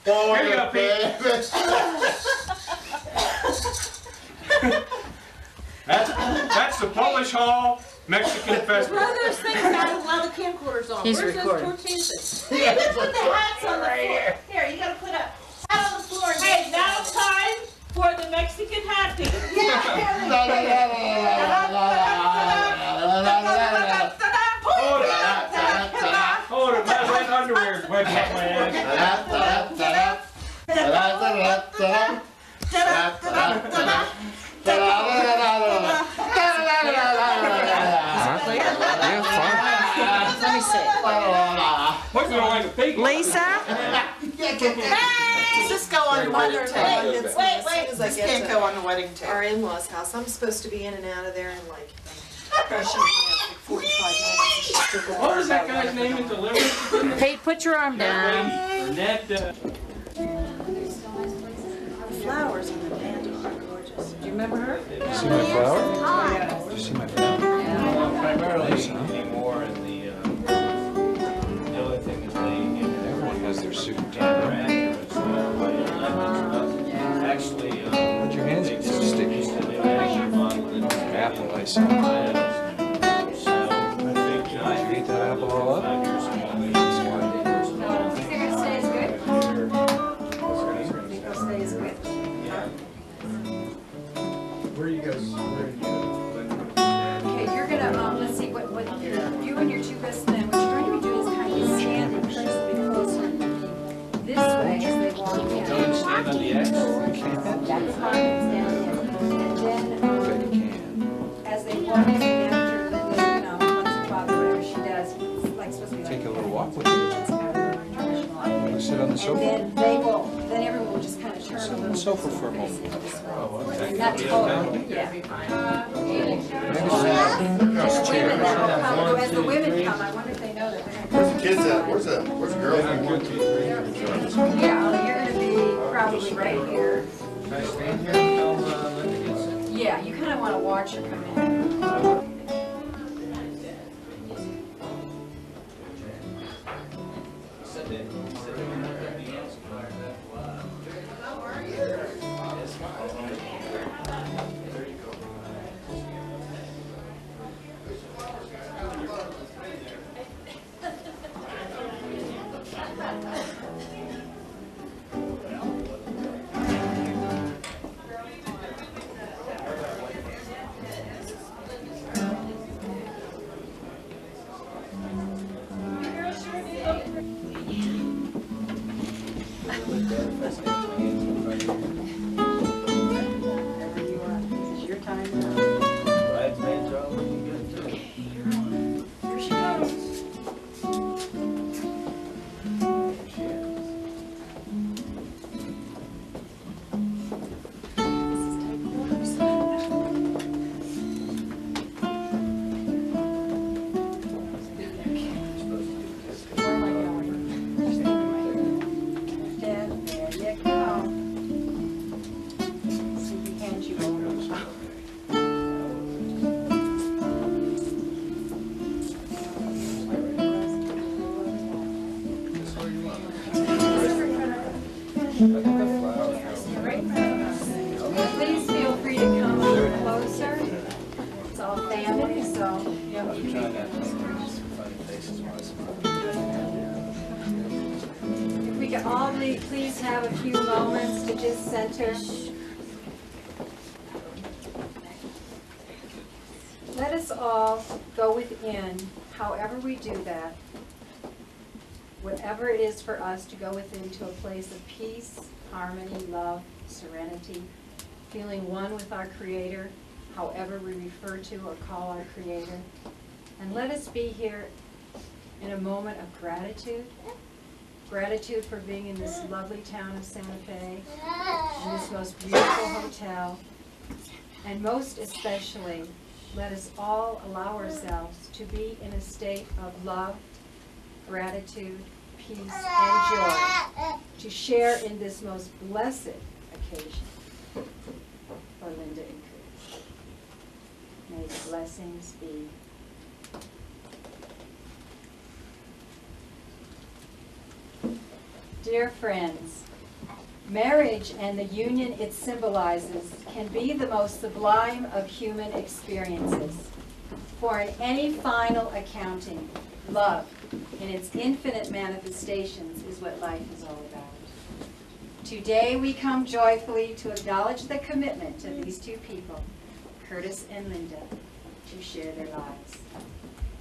Here you go, Pete. That's the Polish Hall Mexican Festival. Brothers think about while the camcorder's on. He's Where's recording. those tortillas? You gotta put the hats on the floor. Here, you gotta put a hat on the floor. Hey, now it's time for the Mexican happy. Yeah. Hold it, my wet underwear is wet up my ass. Let me see. What's going on with the pig? Lisa? Does this go on the wedding tape? Wait. This can't go on the wedding tape. Our in-laws' house. I'm supposed to be in and out of there in like 45 minutes. What was that guy's name in Deliverance? Pete, put your arm down. Ned, The flowers on the mantle are gorgeous. Do you remember her? See my flower? You see my flower? primarily anymore, and the other thing is Everyone has their suit and tie. actually, Put your hands in so sticky. Apple I saw. Did you eat that apple all up? Where are you guys? Okay, you're gonna, let's see, what you and your two best men, what you're going to be doing is kind of standing personally closer this way as they walk in. stand on the X. That's fine, stand in. And then, as they walk in after, once your father, whatever she does, it's like supposed to be like. Take a little walk with you. It's kind of more traditional. Wanna sit on the And sofa? then they will, then everyone will just kind of turn a Sit on little. the sofa for a facing moment. this way. Not totally, yeah. Maybe sit There's women that will come, as the women come, I wonder if they know that they're gonna. Where's the kids at? Where's the girls? Yeah, you're gonna be probably right here. Can I stand here until Linda gets in? Yeah, you kind of want to watch her come in. It's your time now. Bridesmaids are all looking good too. Here she goes. Where am I going? There you go. See, we hand you over. Please feel free to come a little closer. It's all family, so. If we could all please have a few moments to just center. Let us all go within, however we do that, whatever it is for us to go within to a place of peace, harmony, love, serenity, feeling one with our Creator, however we refer to or call our Creator. And let us be here in a moment of gratitude. Gratitude for being in this lovely town of Santa Fe, in this most beautiful hotel. And most especially, let us all allow ourselves to be in a state of love, gratitude, peace, and joy to share in this most blessed occasion for Linda and Curt. May the blessings be. Dear friends, marriage and the union it symbolizes can be the most sublime of human experiences. For in any final accounting, love, in its infinite manifestations, is what life is all about. Today we come joyfully to acknowledge the commitment of these two people, Curtis and Linda, to share their lives.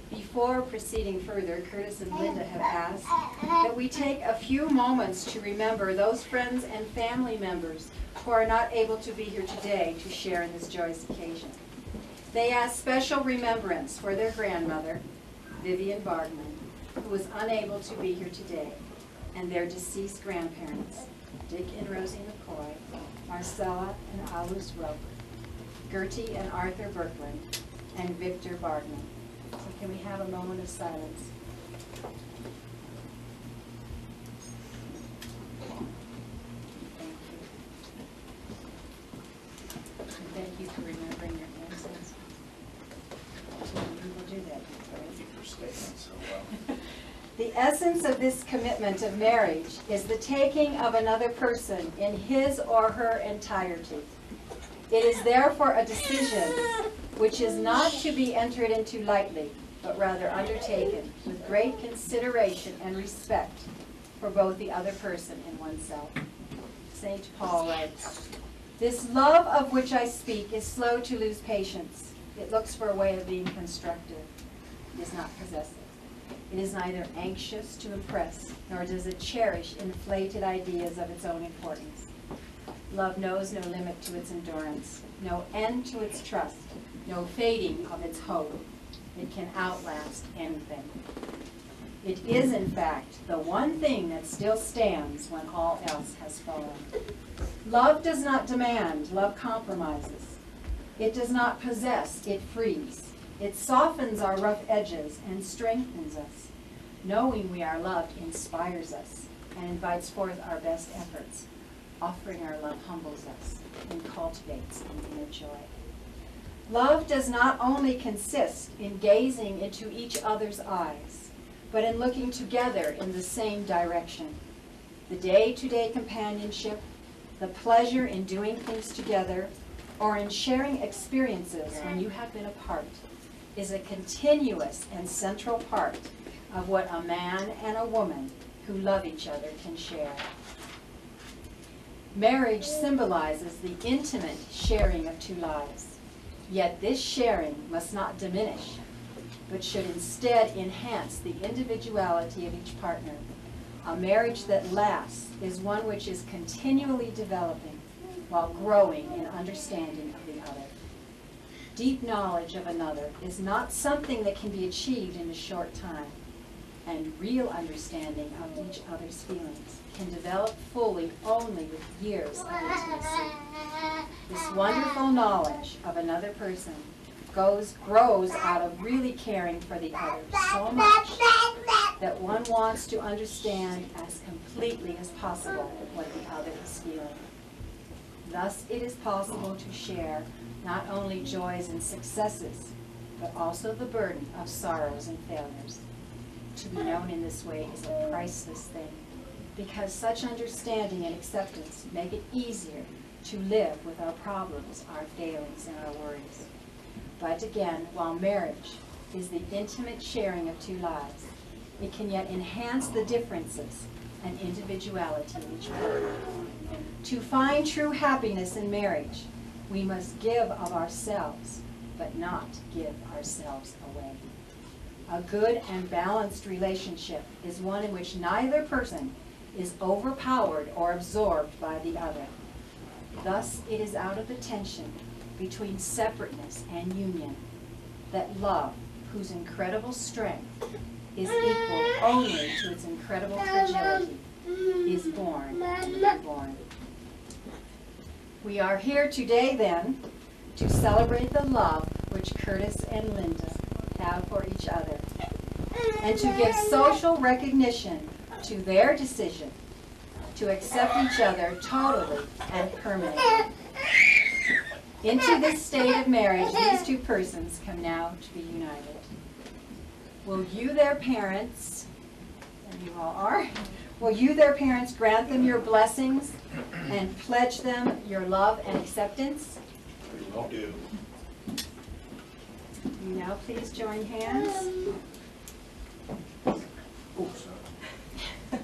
Before proceeding further, Curtis and Linda have asked that we take a few moments to remember those friends and family members who are not able to be here today to share in this joyous occasion. They ask special remembrance for their grandmother, Vivian Bardman, who was unable to be here today, and their deceased grandparents, Dick and Rosie McCoy, Marcella and Alice Roper, Gertie and Arthur Birkland, and Victor Bardman. So can we have a moment of silence? Thank you. And thank you for remembering your ancestors. People do that. Thank you for staying so well. The essence of this commitment of marriage is the taking of another person in his or her entirety. It is therefore a decision which is not to be entered into lightly, but rather undertaken with great consideration and respect for both the other person and oneself. St. Paul writes, "This love of which I speak is slow to lose patience. It looks for a way of being constructive. It is not possessive. It is neither anxious to impress, nor does it cherish inflated ideas of its own importance. Love knows no limit to its endurance, no end to its trust, no fading of its hope. It can outlast anything. It is, in fact, the one thing that still stands when all else has fallen. Love does not demand, love compromises. It does not possess, it frees. It softens our rough edges and strengthens us. Knowing we are loved inspires us and invites forth our best efforts. Offering our love humbles us and cultivates an inner joy. Love does not only consist in gazing into each other's eyes, but in looking together in the same direction. The day-to-day companionship, the pleasure in doing things together, or in sharing experiences when you have been apart, is a continuous and central part of what a man and a woman who love each other can share. Marriage symbolizes the intimate sharing of two lives. Yet this sharing must not diminish, but should instead enhance the individuality of each partner. A marriage that lasts is one which is continually developing while growing in understanding of the other. Deep knowledge of another is not something that can be achieved in a short time, and real understanding of each other's feelings can develop fully only with years of intimacy. This wonderful knowledge of another person grows out of really caring for the other so much that one wants to understand as completely as possible what the other is feeling. Thus, it is possible to share not only joys and successes, but also the burden of sorrows and failures. To be known in this way is a priceless thing, because such understanding and acceptance make it easier to live with our problems, our failings, and our worries. But again, while marriage is the intimate sharing of two lives, it can yet enhance the differences and individuality of each partner. To find true happiness in marriage, we must give of ourselves, but not give ourselves away. A good and balanced relationship is one in which neither person is overpowered or absorbed by the other. Thus, it is out of the tension between separateness and union that love, whose incredible strength is equal only to its incredible fragility, is born and reborn. We are here today, then, to celebrate the love which Curtis and Linda have for each other, and to give social recognition to their decision to accept each other totally and permanently. Into this state of marriage, these two persons come now to be united. Will you, their parents, and you all are, Will you, their parents, grant them your blessings and pledge them your love and acceptance? Will do. You now please join hands. Oh, sorry.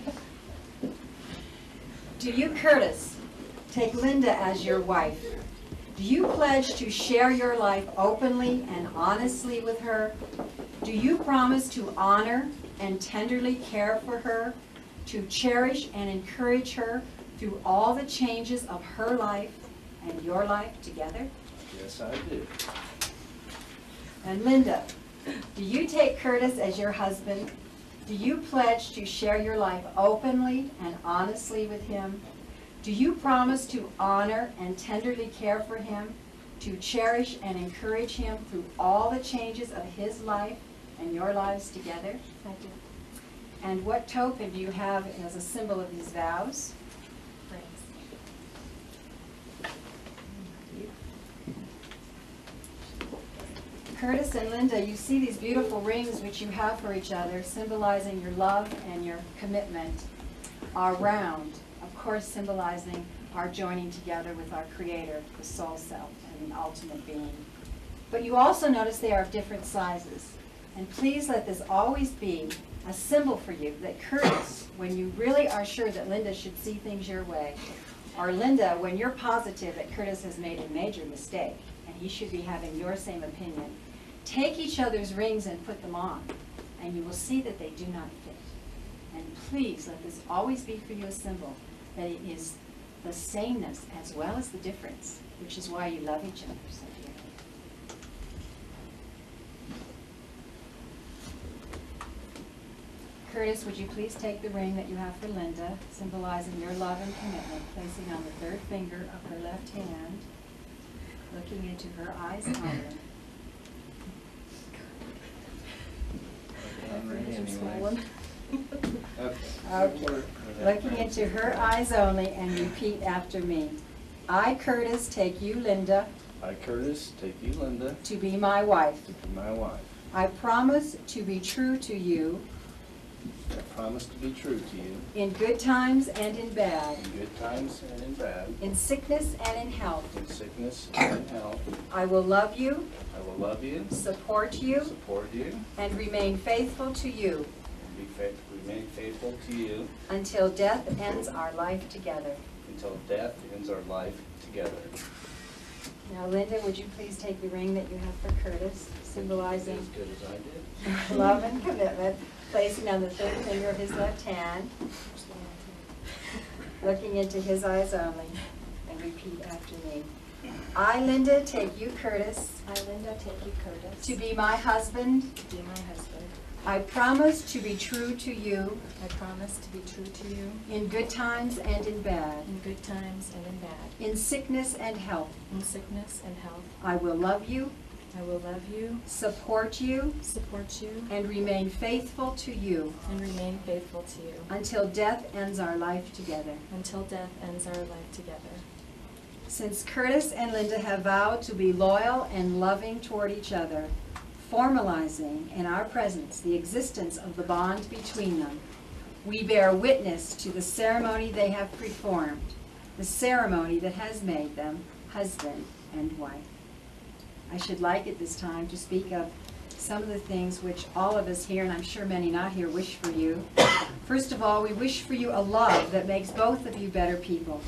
Do you, Curtis, take Linda as your wife? Do you pledge to share your life openly and honestly with her? Do you promise to honor and tenderly care for her, to cherish and encourage her through all the changes of her life and your life together? Yes, I do. And Linda, do you take Curtis as your husband? Do you pledge to share your life openly and honestly with him? Do you promise to honor and tenderly care for him, to cherish and encourage him through all the changes of his life and your lives together? I do. And what token do you have as a symbol of these vows? Curtis and Linda, you see these beautiful rings which you have for each other, symbolizing your love and your commitment, are round, of course symbolizing our joining together with our Creator, the soul self, and the ultimate being. But you also notice they are of different sizes. And please let this always be a symbol for you that Curtis, when you really are sure that Linda should see things your way, or Linda, when you're positive that Curtis has made a major mistake, and he should be having your same opinion, take each other's rings and put them on, and you will see that they do not fit. And please let this always be for you a symbol that it is the sameness as well as the difference, which is why you love each other so dearly. Curtis, would you please take the ring that you have for Linda, symbolizing your love and commitment, placing on the third finger of her left hand, looking into her eyes only. Okay. Looking into her eyes only, and repeat after me. I, Curtis, take you, Linda, I, Curtis, take you, Linda, to be my wife. to be my wife. I promise to be true to you I promise to be true to you in good times and in bad, in good times and in bad, in sickness and in health. in sickness and in health. I will love you, I will love you, support you, support you, and remain faithful to you and remain faithful to you until death ends our life together. until death ends our life together. Now, Linda, would you please take the ring that you have for Curtis, symbolizing As good as I did. love and commitment, placing on the third finger of his left hand, looking into his eyes only, and repeat after me. I, Linda, take you, Curtis, I, Linda, take you, Curtis, to be my husband. to be my husband. I promise to be true to you I promise to be true to you in good times and in bad, in good times and in bad, in sickness and health. in sickness and health. I will love you, I will love you, support you, support you, and remain faithful to you and remain faithful to you until death ends our life together. until death ends our life together. Since Curtis and Linda have vowed to be loyal and loving toward each other, formalizing in our presence the existence of the bond between them, we bear witness to the ceremony they have performed, the ceremony that has made them husband and wife. I should like at this time to speak of some of the things which all of us here, and I'm sure many not here, wish for you. First of all, we wish for you a love that makes both of you better people,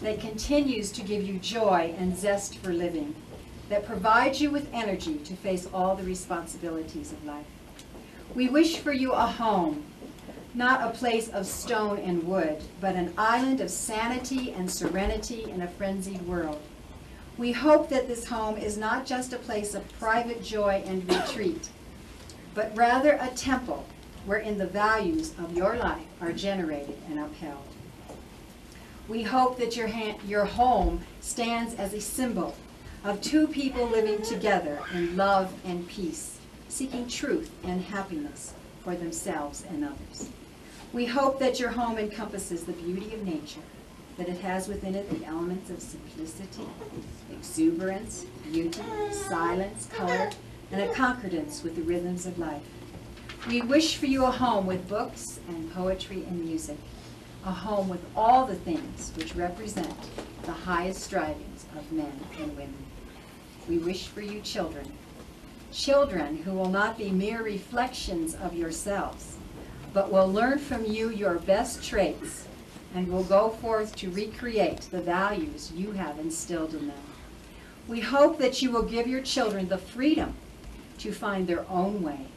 that continues to give you joy and zest for living, that provides you with energy to face all the responsibilities of life. We wish for you a home, not a place of stone and wood, but an island of sanity and serenity in a frenzied world. We hope that this home is not just a place of private joy and retreat, but rather a temple wherein the values of your life are generated and upheld. We hope that your home stands as a symbol of two people living together in love and peace, seeking truth and happiness for themselves and others. We hope that your home encompasses the beauty of nature, that it has within it the elements of simplicity, exuberance, beauty, silence, color, and a concordance with the rhythms of life. We wish for you a home with books and poetry and music, a home with all the things which represent the highest strivings of men and women. We wish for you children, children who will not be mere reflections of yourselves, but will learn from you your best traits and will go forth to recreate the values you have instilled in them. We hope that you will give your children the freedom to find their own way,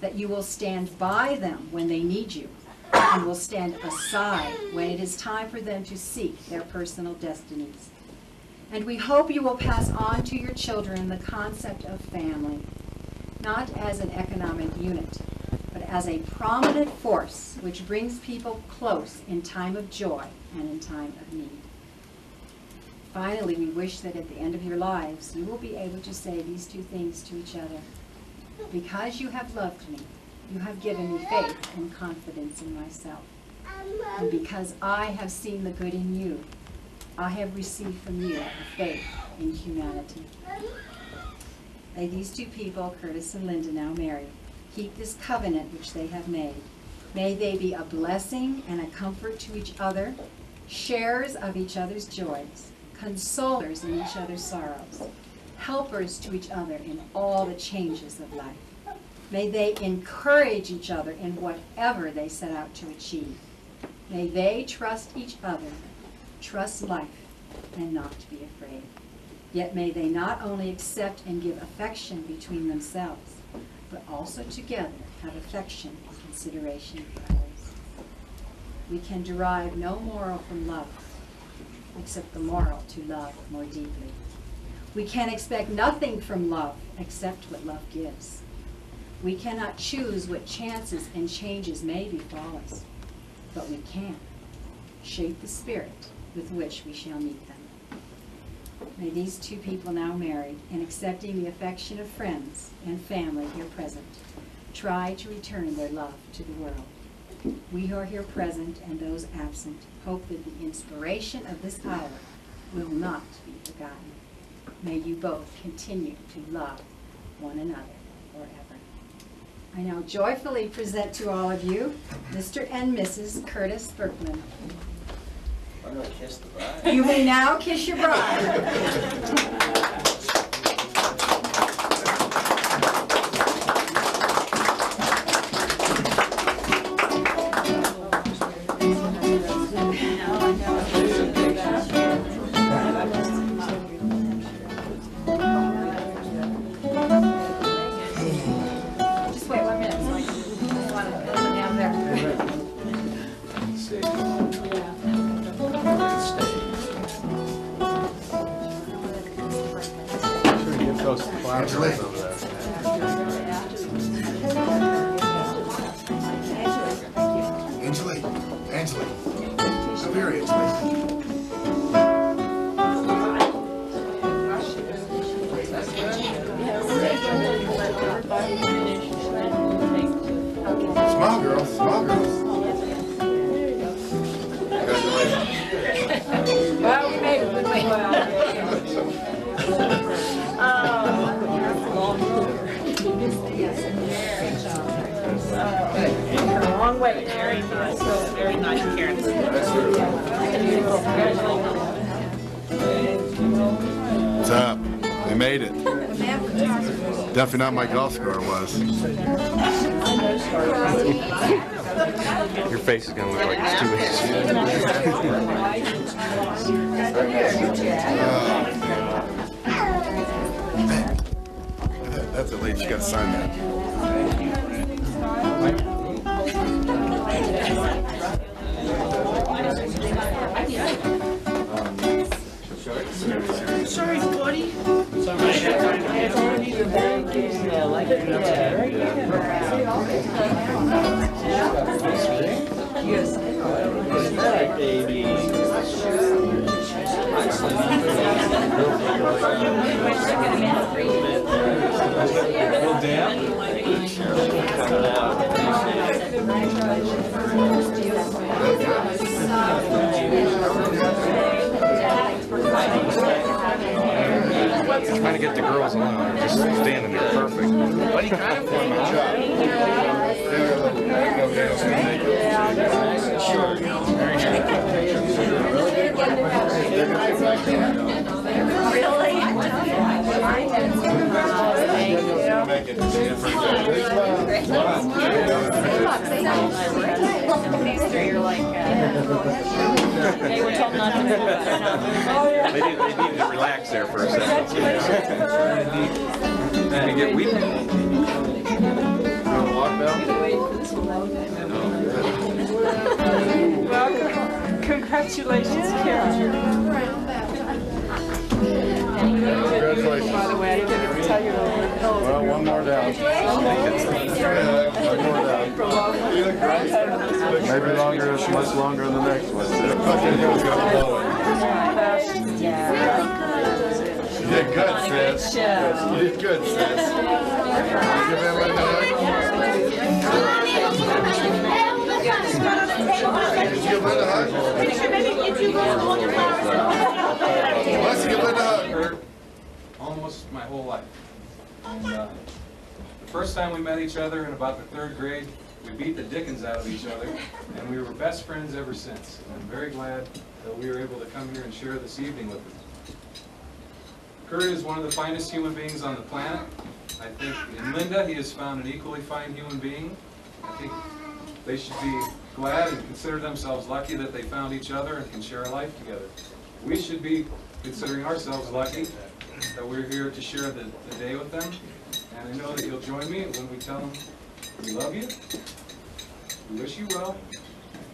that you will stand by them when they need you, and will stand aside when it is time for them to seek their personal destinies. And we hope you will pass on to your children the concept of family, not as an economic unit, but as a prominent force which brings people close in time of joy and in time of need. Finally, we wish that at the end of your lives, you will be able to say these two things to each other. Because you have loved me, you have given me faith and confidence in myself. And because I have seen the good in you, I have received from you a faith in humanity. May these two people, Curtis and Linda, now married, keep this covenant which they have made. May they be a blessing and a comfort to each other, sharers of each other's joys, consolers in each other's sorrows, helpers to each other in all the changes of life. May they encourage each other in whatever they set out to achieve. May they trust each other, trust life, and not be afraid. Yet may they not only accept and give affection between themselves, but also together have affection and consideration for others. We can derive no moral from love, except the moral to love more deeply. We can expect nothing from love except what love gives. We cannot choose what chances and changes may befall us, but we can shape the spirit with which we shall meet them. May these two people now married, in accepting the affection of friends and family here present, try to return their love to the world. We who are here present and those absent hope that the inspiration of this hour will not be forgotten. May you both continue to love one another forever. I now joyfully present to all of you Mr. and Mrs. Curtis Berkman. I'm going to kiss the bride. You may now kiss your bride. Just wait 1 minute. So I want to put them down there. Those flowers over there. Angelique, come here, Angelique. Smile, girls, smile, girls. Well, we made it, didn't we? A long way. Very nice. Very nice, Karen. What's up? I made it. Definitely not my golf score was. Your face is going to look like it's 2 inches. That's a lady. You got to sign that. Sorry, buddy. Trying to get the girls along. They're just standing there perfect. What are you crying for, Mom? Sure. These three are like, they were told not to move. They need to relax there for a second. And get weepy. Congratulations, Curt. Congratulations. By the way, I didn't tell you that. Well, one more down. One more down. You look great. Maybe longer, much longer than the next one. You did good, sis. You did good, sis. Give everybody a hug. Did you give Linda a hug? Let's give Linda a hug. Almost my whole life. And, the first time we met each other in about the 3rd grade, we beat the dickens out of each other, and we were best friends ever since. And I'm very glad that we were able to come here and share this evening with him. Curt is one of the finest human beings on the planet. I think in Linda, he has found an equally fine human being. I think they should be glad and consider themselves lucky that they found each other and can share a life together. We should be considering ourselves lucky that we're here to share the day with them. And I know that you'll join me when we tell them we love you, we wish you well,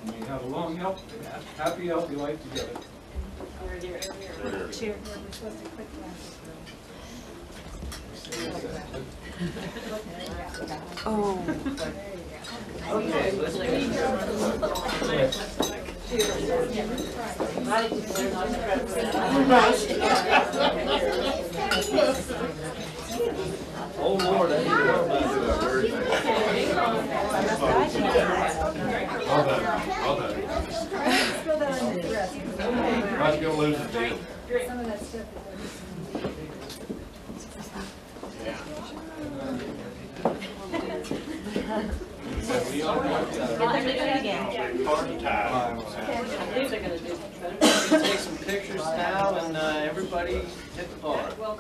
and we have a long, happy, healthy life together. Cheers. Oh. Okay, let's oh Lord, I need to help you. Well done. Well done. Not gonna lose it, dude. Some of that stuff Take some pictures now and everybody hit the bar. Well,